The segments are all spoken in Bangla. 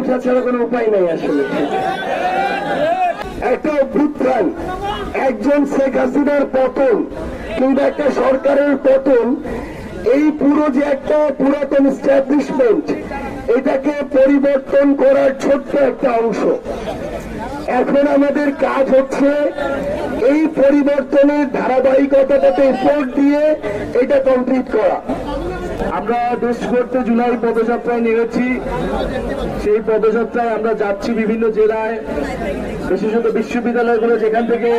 বোঝা ছাড়া কোনো উপায় নাই। আসলে একটা অভ্যুত্থান, একজন শেখ হাসিনার পতন কিংবা একটা সরকারের পতন, এই পুরো যে একটা পুরাতন এস্টাবলিশমেন্ট, এটাকে পরিবর্তন করার ছোট্ট একটা অংশ। এখন আমাদের কাজ হচ্ছে এই পরিবর্তনের ধারাবাহিকতাটাতে এফোর্ট দিয়ে এটা কমপ্লিট করা। আমরা দেশ করতে জুলাই পদযাত্রায় নেমেছি। সেই পদযাত্রায় আমরা যাচ্ছি বিভিন্ন জেলায়, বিশেষত বিশ্ববিদ্যালয়গুলো যেখান থেকে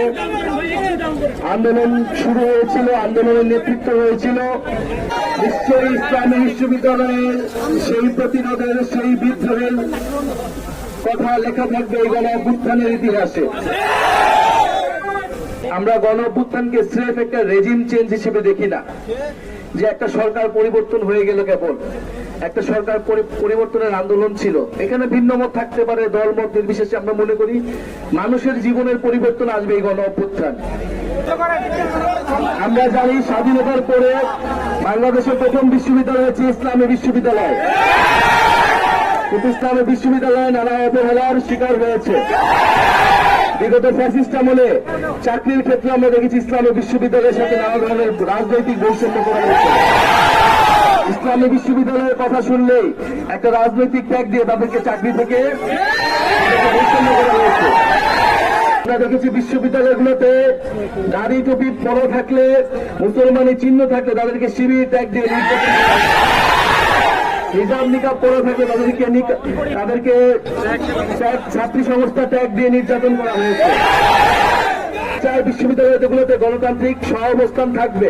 আন্দোলন শুরু হয়েছিল, আন্দোলনের নেতৃত্ব হয়েছিল। নিশ্চয়ই ইসলামী বিশ্ববিদ্যালয়ের সেই প্রতিরোধের, সেই বিদ্রোহের কথা লেখা থাকবে এই গণ অভ্যুত্থানের ইতিহাসে। আমরা গণ অভ্যুত্থানকে স্রেফ একটা রেজিম চেঞ্জ হিসেবে দেখি না, যে একটা সরকার পরিবর্তন হয়ে গেল। কেবল একটা সরকার পরিবর্তনের আন্দোলন ছিল। এখানে ভিন্ন মত থাকতে পারে, দল মত নির্বিশেষে। আমরা মনে করি মানুষের জীবনের পরিবর্তন আসবে এই গণ অভ্যুত্থান। আমরা জানি স্বাধীনতার পরে বাংলাদেশের প্রথম বিশ্ববিদ্যালয় হচ্ছে ইসলামী বিশ্ববিদ্যালয়, কিন্তু ইসলামী বিশ্ববিদ্যালয় নানা অবহেলার শিকার হয়েছে। বিগত ফ্যাসিস্ট আমলে চাকরির ক্ষেত্রে আমরা দেখেছি ইসলামী বিশ্ববিদ্যালয়ের সাথে নানা ধরনের রাজনৈতিক বৈষম্য করা হয়েছে। ইসলামী বিশ্ববিদ্যালয়ের কথা শুনলেই একটা রাজনৈতিক ট্যাগ দিয়ে তাদেরকে চাকরি থেকে বৈষম্য করা হয়েছে। আমরা দেখেছি বিশ্ববিদ্যালয়গুলোতে দাড়ি টুপি পরা থাকলে, মুসলমানি চিহ্ন থাকলে তাদেরকে শিবির ট্যাগ দিয়ে, হিজাব নিকাব পরে থাকে তাদেরকে ছাত্রী সংস্থা ট্যাগ দিয়ে নির্যাতন করা হয়েছে। চাই বিশ্ববিদ্যালয়গুলোতে গণতান্ত্রিক সহাবস্থান থাকবে,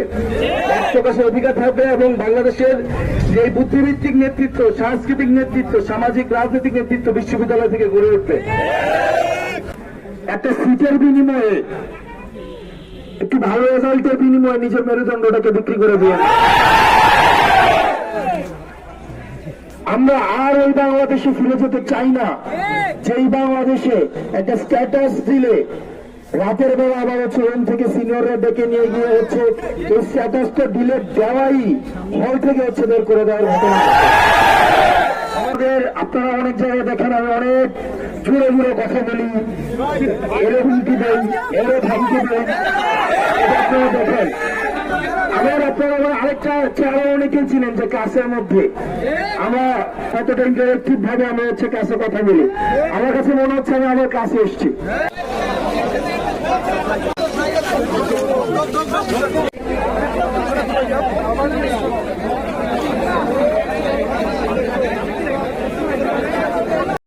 মত প্রকাশের অধিকার থাকবে এবং বাংলাদেশের যে বুদ্ধিভিত্তিক নেতৃত্ব, সাংস্কৃতিক নেতৃত্ব, সামাজিক রাজনৈতিক নেতৃত্ব বিশ্ববিদ্যালয় থেকে গড়ে উঠবে। একটা সিটের বিনিময়ে, একটি ভালো রেজাল্টের বিনিময়ে নিজের মেরুদণ্ডটাকে বিক্রি করে দিয়ে আমরা আর ওই বাংলাদেশে ফিরে যেতে চাই না, যেই বাংলাদেশে একটা স্ট্যাটাস দিলে রাতের বেলা আবার হচ্ছে রুম থেকে সিনিয়ররা ডেকে নিয়ে গিয়ে হচ্ছে এই স্ট্যাটাসটা দিলে দেওয়াই হল থেকে হচ্ছে বের করে দেওয়ার ঘটনা। আমাদের আপনারা অনেক জায়গায় দেখেন আমি অনেক জুড়ে জুড়ে কথা বলি, এর হুমকি দেই, এর ধমকি দেই, এটা আপনারা দেখেন। আবার আপনারা আরেকটা হচ্ছে আরো অনেকে ছিলেন যে ক্লাসের মধ্যে আমরা কতটা ইন্টারেক্টিভ ভাবে আমরা হচ্ছে ক্লাসে কথা বলি। আমার কাছে মনে হচ্ছে আমি আমার ক্লাসে এসছি।